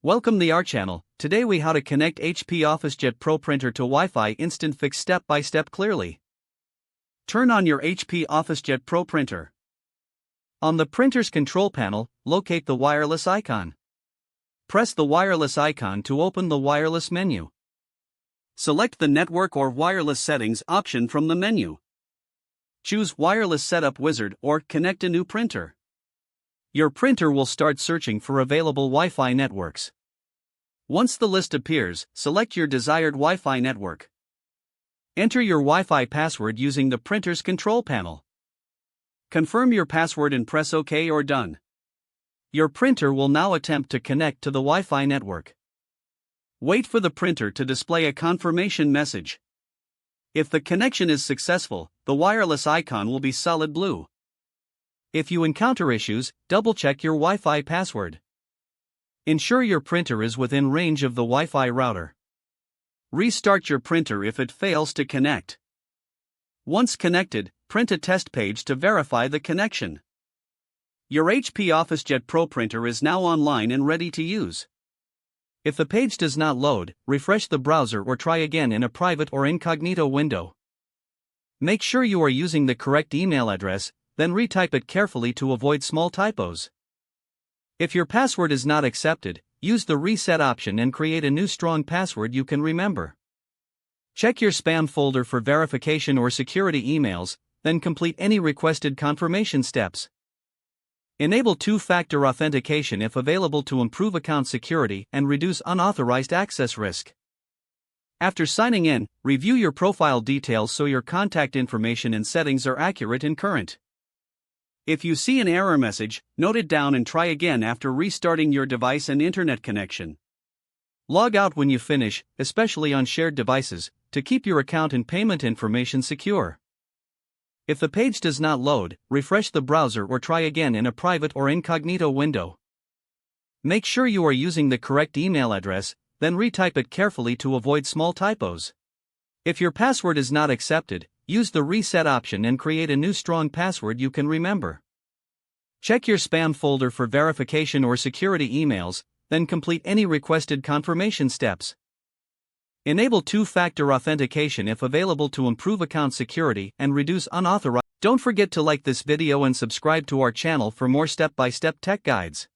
Welcome to our channel. Today we how to connect HP OfficeJet Pro printer to Wi-Fi instant fix step by step clearly. Turn on your HP OfficeJet Pro printer. On the printer's control panel, locate the wireless icon. Press the wireless icon to open the wireless menu. Select the network or wireless settings option from the menu. Choose Wireless Setup Wizard or Connect a new printer. Your printer will start searching for available Wi-Fi networks. Once the list appears, select your desired Wi-Fi network. Enter your Wi-Fi password using the printer's control panel. Confirm your password and press OK or Done. Your printer will now attempt to connect to the Wi-Fi network. Wait for the printer to display a confirmation message. If the connection is successful, the wireless icon will be solid blue. If you encounter issues, double-check your Wi-Fi password. Ensure your printer is within range of the Wi-Fi router. Restart your printer if it fails to connect. Once connected, print a test page to verify the connection. Your HP OfficeJet Pro printer is now online and ready to use. If the page does not load, refresh the browser or try again in a private or incognito window. Make sure you are using the correct email address, then retype it carefully to avoid small typos. If your password is not accepted, use the reset option and create a new strong password you can remember. Check your spam folder for verification or security emails, then complete any requested confirmation steps. Enable two-factor authentication if available to improve account security and reduce unauthorized access risk. After signing in, review your profile details so your contact information and settings are accurate and current. If you see an error message, note it down and try again after restarting your device and internet connection. Log out when you finish, especially on shared devices, to keep your account and payment information secure. If the page does not load, refresh the browser or try again in a private or incognito window. Make sure you are using the correct email address, then retype it carefully to avoid small typos. If your password is not accepted, use the reset option and create a new strong password you can remember. Check your spam folder for verification or security emails, then complete any requested confirmation steps. Enable two-factor authentication if available to improve account security and reduce unauthorized. Don't forget to like this video and subscribe to our channel for more step-by-step tech guides.